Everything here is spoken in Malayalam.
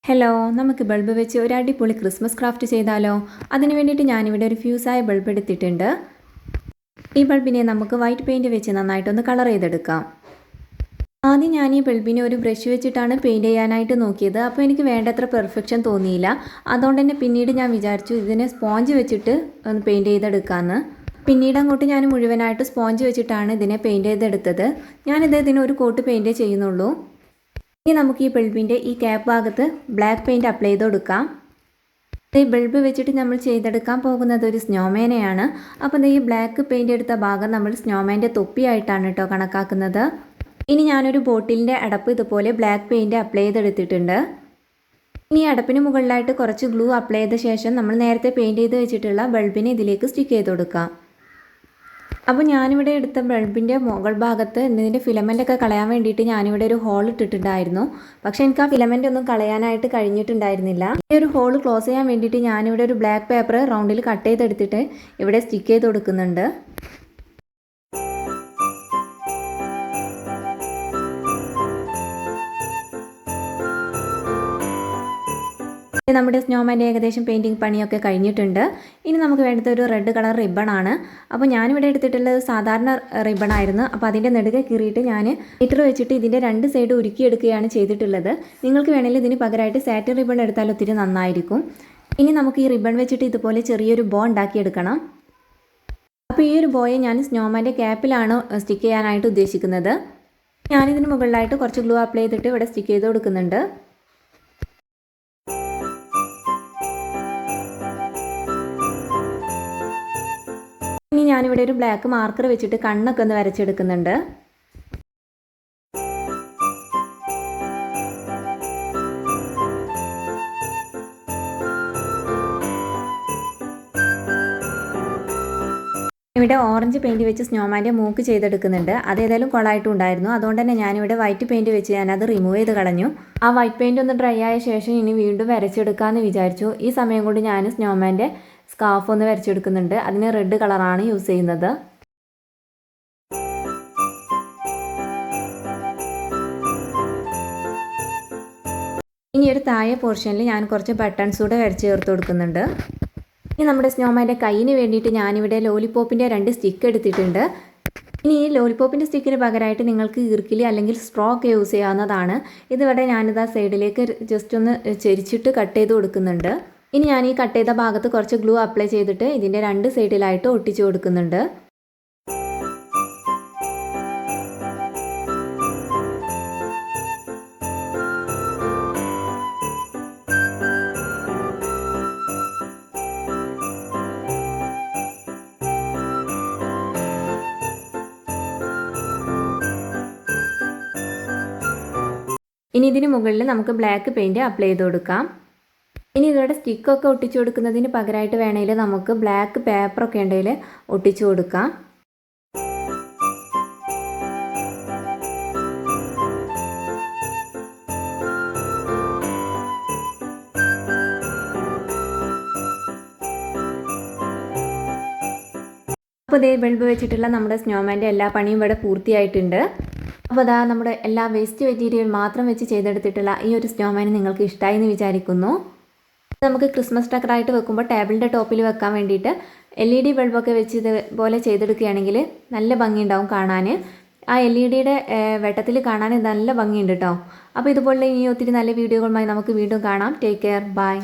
ഹലോ, നമുക്ക് ബൾബ് വെച്ച് ഒരു അടിപൊളി ക്രിസ്മസ് ക്രാഫ്റ്റ് ചെയ്താലോ? അതിന് വേണ്ടിയിട്ട് ഞാനിവിടെ ഒരു ഫ്യൂസായ ബൾബ് എടുത്തിട്ടുണ്ട്. ഈ ബൾബിനെ നമുക്ക് വൈറ്റ് പെയിൻറ്റ് വെച്ച് നന്നായിട്ടൊന്ന് കളർ ചെയ്തെടുക്കാം. ആദ്യം ഞാൻ ഈ ബൾബിനെ ഒരു ബ്രഷ് വെച്ചിട്ടാണ് പെയിൻറ്റ് ചെയ്യാനായിട്ട് നോക്കിയത്. അപ്പോൾ എനിക്ക് വേണ്ടത്ര പെർഫെക്ഷൻ തോന്നിയില്ല. അതുകൊണ്ട് തന്നെ പിന്നീട് ഞാൻ വിചാരിച്ചു ഇതിനെ സ്പോഞ്ച് വെച്ചിട്ട് ഒന്ന് പെയിൻറ്റ് ചെയ്തെടുക്കാമെന്ന്. പിന്നീട് അങ്ങോട്ട് ഞാൻ മുഴുവനായിട്ട് സ്പോഞ്ച് വെച്ചിട്ടാണ് ഇതിനെ പെയിൻറ്റ് ചെയ്തെടുത്തത്. ഇതിന് ഒരു കോട്ട് പെയിൻറ്റേ ചെയ്യുന്നുള്ളൂ. ഇനി നമുക്ക് ഈ ബൾബിൻ്റെ ഈ ക്യാപ്പ് ഭാഗത്ത് ബ്ലാക്ക് പെയിൻറ്റ് അപ്ലൈ ചെയ്ത് കൊടുക്കാം. ഈ ബൾബ് വെച്ചിട്ട് നമ്മൾ ചെയ്തെടുക്കാൻ പോകുന്നത് ഒരു സ്നോമാനെയാണ്. അപ്പോൾ ഈ ബ്ലാക്ക് പെയിൻറ്റ് എടുത്ത ഭാഗം നമ്മൾ സ്നോമാൻ്റെ തൊപ്പിയായിട്ടാണ് കണക്കാക്കുന്നത്. ഇനി ഞാനൊരു ബോട്ടിലിൻ്റെ അടപ്പ് ഇതുപോലെ ബ്ലാക്ക് പെയിൻറ്റ് അപ്ലൈ ചെയ്തെടുത്തിട്ടുണ്ട്. ഇനി അടപ്പിന് മുകളിലായിട്ട് കുറച്ച് ഗ്ലൂ അപ്ലൈ ചെയ്ത ശേഷം നമ്മൾ നേരത്തെ പെയിൻറ്റ് ചെയ്ത് വെച്ചിട്ടുള്ള ബൾബിനെ ഇതിലേക്ക് സ്റ്റിക്ക് ചെയ്ത് കൊടുക്കാം. അപ്പോൾ ഞാനിവിടെ എടുത്ത ബൾബിൻ്റെ മുകൾ ഭാഗത്ത് ഇതിൻ്റെ ഫിലമെൻ്റൊക്കെ കളയാൻ വേണ്ടിയിട്ട് ഞാനിവിടെ ഒരു ഹോൾ ഇട്ടിട്ടുണ്ടായിരുന്നു. പക്ഷേ എനിക്ക് ആ ഫിലമെൻ്റ് ഒന്നും കളയാനായിട്ട് കഴിഞ്ഞിട്ടുണ്ടായിരുന്നില്ല. ഈ ഒരു ഹോൾ ക്ലോസ് ചെയ്യാൻ വേണ്ടിയിട്ട് ഞാനിവിടെ ഒരു ബ്ലാക്ക് പേപ്പർ റൗണ്ടിൽ കട്ട് ചെയ്തെടുത്തിട്ട് ഇവിടെ സ്റ്റിക്ക് ചെയ്ത് കൊടുക്കുന്നുണ്ട്. നമ്മുടെ സ്നോമാൻ്റെ ഏകദേശം പെയിൻറ്റിങ് പണിയൊക്കെ കഴിഞ്ഞിട്ടുണ്ട്. ഇനി നമുക്ക് വേണ്ടത് ഒരു റെഡ് കളർ റിബണാണ്. അപ്പോൾ ഞാനിവിടെ എടുത്തിട്ടുള്ളത് സാധാരണ റിബണായിരുന്നു. അപ്പോൾ അതിൻ്റെ നെടുകെ കീറിയിട്ട് ഞാൻ ലൈറ്റർ വെച്ചിട്ട് ഇതിൻ്റെ രണ്ട് സൈഡ് ഉരുക്കിയെടുക്കുകയാണ് ചെയ്തിട്ടുള്ളത്. നിങ്ങൾക്ക് വേണമെങ്കിൽ ഇതിന് പകരമായിട്ട് സാറ്റിൻ റിബൺ എടുത്താൽ ഒത്തിരി നന്നായിരിക്കും. ഇനി നമുക്ക് ഈ റിബൺ വെച്ചിട്ട് ഇതുപോലെ ചെറിയൊരു ബോ ഉണ്ടാക്കിയെടുക്കണം. അപ്പോൾ ഈ ഒരു ബോയെ ഞാൻ സ്നോമാൻ്റെ ക്യാപ്പിലാണ് സ്റ്റിക്ക് ചെയ്യാനായിട്ട് ഉദ്ദേശിക്കുന്നത്. ഞാനിതിന് മുകളിലായിട്ട് കുറച്ച് ഗ്ലൂ അപ്ലൈ ചെയ്തിട്ട് ഇവിടെ സ്റ്റിക്ക് ചെയ്ത് കൊടുക്കുന്നുണ്ട്. ഇനി ഞാനിവിടെ ഒരു ബ്ലാക്ക് മാർക്കർ വെച്ചിട്ട് കണ്ണൊക്കെ ഒന്ന് വരച്ചെടുക്കുന്നുണ്ട്. ഇവിടെ ഓറഞ്ച് പെയിൻറ്റ് വെച്ച് സ്നോമാൻ്റെ മൂക്ക് ചെയ്തെടുക്കുന്നുണ്ട്. അതേതായാലും കൊളായിട്ടും ഉണ്ടായിരുന്നു. അതുകൊണ്ട് തന്നെ ഞാനിവിടെ വൈറ്റ് പെയിൻറ്റ് വെച്ച് ഞാനത് റിമൂവ് ചെയ്ത് കളഞ്ഞു. ആ വൈറ്റ് പെയിൻറ്റ് ഒന്ന് ഡ്രൈ ആയ ശേഷം ഇനി വീണ്ടും വരച്ചെടുക്കാമെന്ന് വിചാരിച്ചു. ഈ സമയം കൊണ്ട് ഞാൻ സ്നോമാൻ്റെ സ്കാർഫ് ഒന്ന് വരച്ചെടുക്കുന്നുണ്ട്. അതിന് റെഡ് കളറാണ് യൂസ് ചെയ്യുന്നത്. ഇനി ഒരു താഴെ പോർഷനിൽ ഞാൻ കുറച്ച് ബട്ടൺസ് കൂടെ വരച്ച് ചേർത്ത് കൊടുക്കുന്നുണ്ട്. ഇനി നമ്മുടെ സ്നോമാൻ്റെ കയ്യിന് വേണ്ടിയിട്ട് ഞാനിവിടെ ലോലിപോപ്പിൻ്റെ 2 സ്റ്റിക്ക് എടുത്തിട്ടുണ്ട്. ഇനി ഈ ലോലിപോപ്പിൻ്റെ സ്റ്റിക്കിന് പകരമായിട്ട് നിങ്ങൾക്ക് ഈർക്കിലി അല്ലെങ്കിൽ സ്ട്രോ ഒക്കെ യൂസ് ചെയ്യാവുന്നതാണ്. ഇതിവിടെ ഞാനിത് ആ സൈഡിലേക്ക് ജസ്റ്റ് ഒന്ന് ചെരിച്ചിട്ട് കട്ട് ചെയ്ത് കൊടുക്കുന്നുണ്ട്. ഇനി ഞാൻ ഈ കട്ട് ചെയ്ത ഭാഗത്ത് കുറച്ച് ഗ്ലൂ അപ്ലൈ ചെയ്തിട്ട് ഇതിൻ്റെ 2 സൈഡിലായിട്ട് ഒട്ടിച്ചു കൊടുക്കുന്നുണ്ട്. ഇനി ഇതിന് മുകളിൽ നമുക്ക് ബ്ലാക്ക് പെയിൻറ്റ് അപ്ലൈ ചെയ്ത് കൊടുക്കാം. ഇനി ഇതിവിടെ സ്റ്റിക്കൊക്കെ ഒട്ടിച്ചു കൊടുക്കുന്നതിന് പകരമായിട്ട് വേണമെങ്കിൽ നമുക്ക് ബ്ലാക്ക് പേപ്പറൊക്കെ ഉണ്ടെങ്കിൽ ഒട്ടിച്ചു കൊടുക്കാം. അപ്പോൾ ഇതേ ബൾബ് വെച്ചിട്ടുള്ള നമ്മുടെ സ്നോമാൻ്റെ എല്ലാ പണിയും ഇവിടെ പൂർത്തിയായിട്ടുണ്ട്. അപ്പോൾ അതാ നമ്മുടെ എല്ലാ വേസ്റ്റ് മെറ്റീരിയൽ മാത്രം വെച്ച് ചെയ്തെടുത്തിട്ടുള്ള ഈ ഒരു സ്നോമാൻ നിങ്ങൾക്ക് ഇഷ്ടമായി എന്ന് വിചാരിക്കുന്നു. നമുക്ക് ക്രിസ്മസ് ഡെക്കറായിട്ട് വെക്കുമ്പോൾ ടേബിളിൻ്റെ ടോപ്പിൽ വെക്കാൻ വേണ്ടിയിട്ട് LED ബൾബൊക്കെ വെച്ച് ഇതുപോലെ ചെയ്തെടുക്കുകയാണെങ്കിൽ നല്ല ഭംഗിയുണ്ടാവും കാണാൻ. ആ LEDയുടെ വെട്ടത്തിൽ കാണാൻ നല്ല ഭംഗിയുണ്ട് കേട്ടോ. അപ്പോൾ ഇതുപോലെ ഇനി ഒത്തിരി നല്ല വീഡിയോകളുമായി നമുക്ക് വീണ്ടും കാണാം. Take care, by.